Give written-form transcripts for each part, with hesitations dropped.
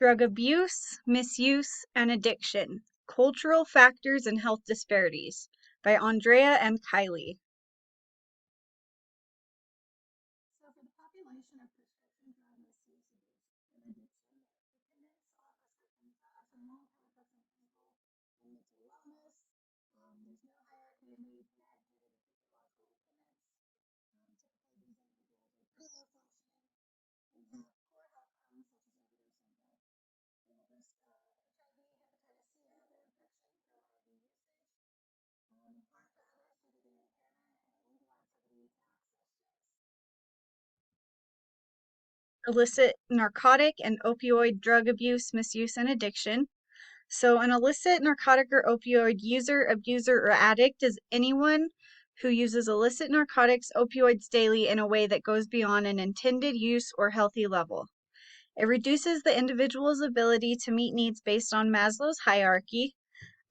Drug abuse, misuse, and addiction, cultural factors and health disparities by Andrea and Kylie. So for the population of prescription drug misuse, abuse, and addiction, dependence on prescription drugs and long-term effects on physical and mental wellness. There's no hierarchy of needs met due to the physiological dependence. Typically, these individuals are pretty low functioning and have poor outcomes such as overdose and death. They have risk of HIV, hepatitis C, and other infections through IV usage, and harm to others due to their impairment and illegal activity to access drugs. Illicit narcotic and opioid drug abuse, misuse, and addiction. So, an illicit narcotic or opioid user, abuser, or addict is anyone who uses illicit narcotics, opioids daily in a way that goes beyond an intended use or healthy level. It reduces the individual's ability to meet needs based on Maslow's hierarchy.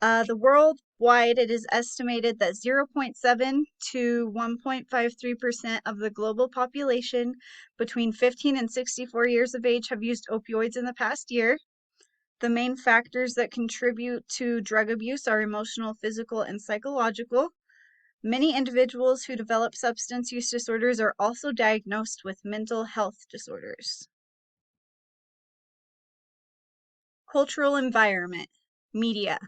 The worldwide, it is estimated that 0.7 to 1.53% of the global population between 15 and 64 years of age have used opioids in the past year. The main factors that contribute to drug abuse are emotional, physical, and psychological. Many individuals who develop substance use disorders are also diagnosed with mental health disorders. Cultural environment, media.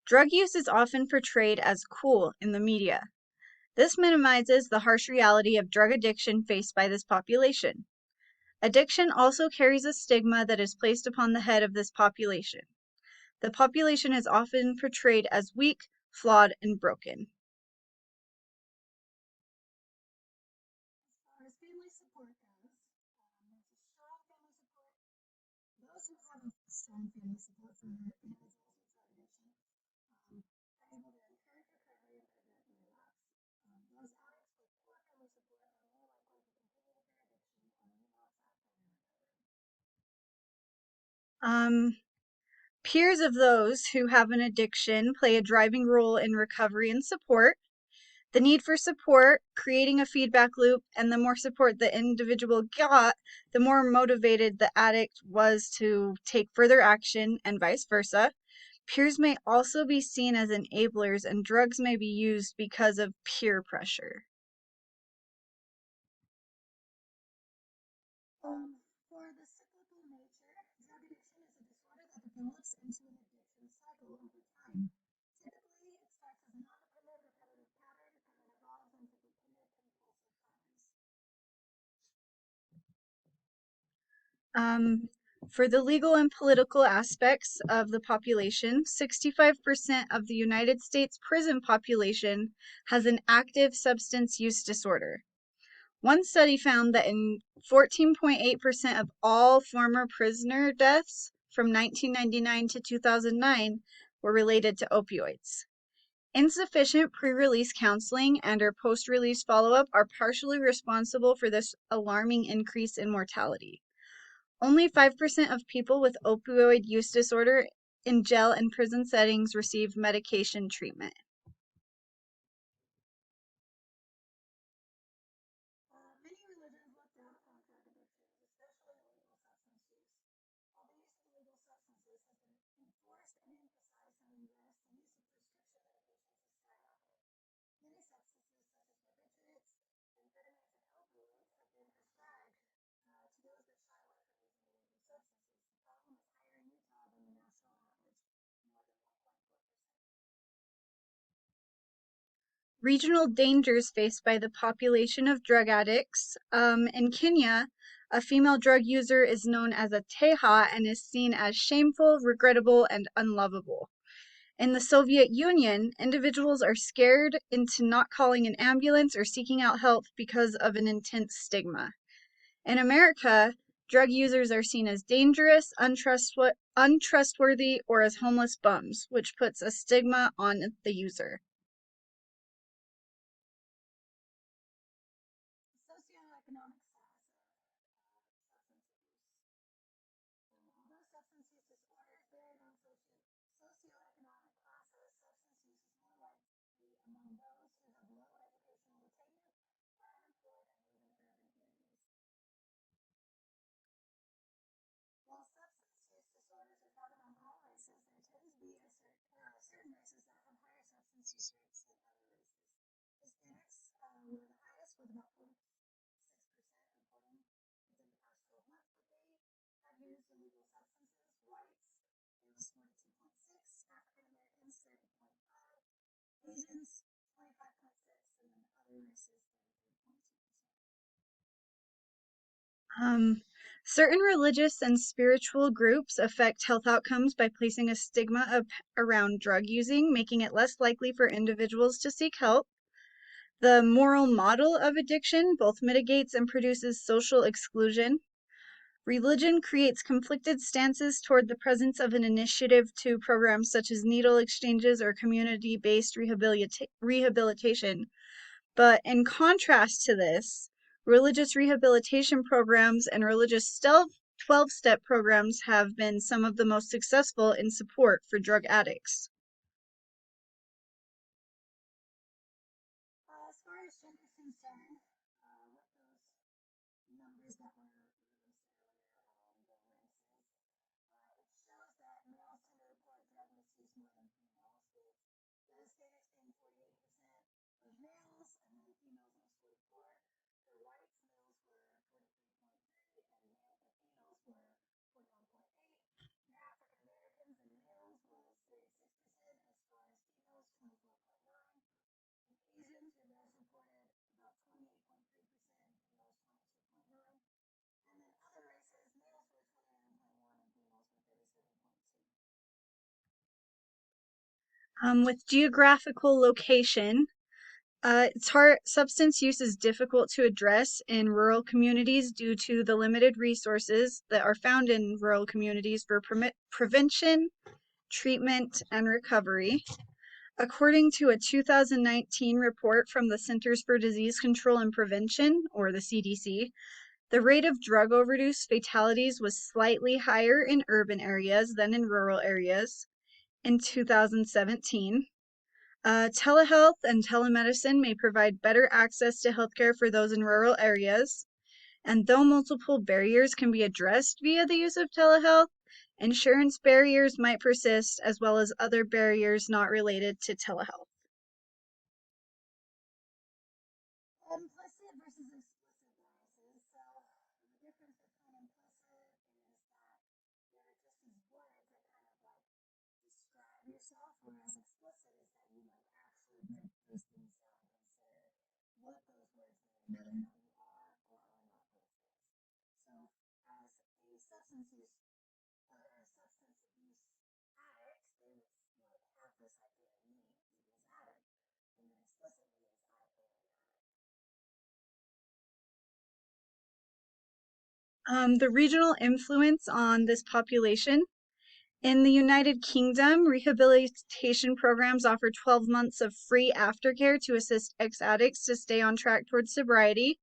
Drug use is often portrayed as cool in the media. This minimizes the harsh reality of drug addiction faced by this population. Addiction also carries a stigma that is placed upon the head of this population. The population is often portrayed as weak, flawed, and broken. As far as family support goes, there's a strong family support. Those who have a strong family support for individuals with drug addiction are able to encourage recovery and prevent relapse. Those addicts with poor family support are more likely to continue with their addiction and relapse after their recovery. Um, Peers of those who have an addiction play a driving role in recovery and support. The need for support, creating a feedback loop, and the more support the individual got, the more motivated the addict was to take further action, and vice versa. Peers may also be seen as enablers, and drugs may be used because of peer pressure. For the cyclical nature, drug addiction is a disorder that develops into an addiction cycle over time. Typically, it starts as a non-dependent repetitive pattern and then evolves into dependent compulsive patterns. Um, for the legal and political aspects of the population, 65% of the United States prison population has an active substance use disorder. One study found that in 14.8% of all former prisoner deaths from 1999 to 2009 were related to opioids. Insufficient pre-release counseling and or post-release follow-up are partially responsible for this alarming increase in mortality. Only 5% of people with opioid use disorder in jail and prison settings receive medication treatment. Many religions look down upon drug addictions, especially illegal substance use. While the use of illegal substances has been enforced and emphasized in the U.S., the use of prescription medications has skyrocketed. Many substances, such as barbiturates, amphetamines, and opioids, have been prescribed to those that shy away from using illegal substances. The problem is higher in Utah than the national average, more than 1.4%. Regional dangers faced by the population of drug addicts. In Kenya, a female drug user is known as a teha and is seen as shameful, regrettable, and unlovable. In the Soviet Union, individuals are scared into not calling an ambulance or seeking out help because of an intense stigma. In America, drug users are seen as dangerous, untrustworthy, or as homeless bums, which puts a stigma on the user. Socioeconomic status of substance abuse. Although substance use disorders vary on socioeconomic classes, substance use is more likely among those who have low educational attainment, are unemployed, and live in urban areas. While substance be certain races that have higher substance use rates than other races. Hispanics were the highest with about 46% reporting within the past 12 months that they had used illegal substances. Whites, it was 42.6, African Americans 30.5, Asians 25.6, and then other races 33.2%. Certain religious and spiritual groups affect health outcomes by placing a stigma around drug using, making it less likely for individuals to seek help. The moral model of addiction both mitigates and produces social exclusion. Religion creates conflicted stances toward the presence of an initiative to programs such as needle exchanges or community-based rehabilitation. But in contrast to this, religious rehabilitation programs and religious 12-step programs have been some of the most successful in support for drug addicts. As far as gender is concerned, with those numbers that were released earlier on the races, it shows that males tend to report drug misuse more than females, with the Hispanics being 48% of males, and then females was 44. For whites, males were 43.3, and females were 41.8. For African Americans and males was 36%, as far as females 24.9. Asians were most reported about 28.3% and females 22.9. And then other races, males were 29.1 and females were 37.2. With geographical location, substance use is difficult to address in rural communities due to the limited resources that are found in rural communities for prevention, treatment, and recovery. According to a 2019 report from the Centers for Disease Control and Prevention, or the CDC, the rate of drug overdose fatalities was slightly higher in urban areas than in rural areas in 2017. Telehealth and telemedicine may provide better access to healthcare for those in rural areas. And though multiple barriers can be addressed via the use of telehealth, insurance barriers might persist, as well as other barriers not related to telehealth. Implicit versus explicit biases. So the difference between implicit is that you're just as words that kind of like describe yourself, whereas explicit is that you like actually break those things down and consider what those words mean, whether or not you are or are not those things. So as a substance use or a substance abuse addict, they would like have this idea of me as addict, and then explicitly is I am an addict. The regional influence on this population. In the United Kingdom, rehabilitation programs offer 12 months of free aftercare to assist ex-addicts to stay on track towards sobriety.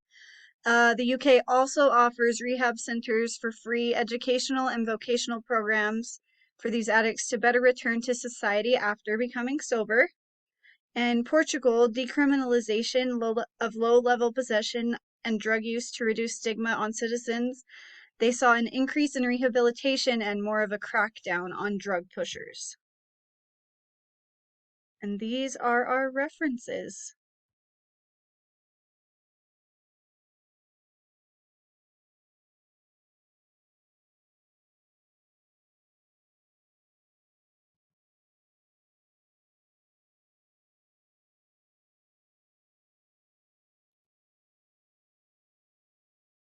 The UK also offers rehab centers for free educational and vocational programs for these addicts to better return to society after becoming sober. In Portugal, decriminalization of low-level possession and drug use to reduce stigma on citizens, they saw an increase in rehabilitation and more of a crackdown on drug pushers. And these are our references.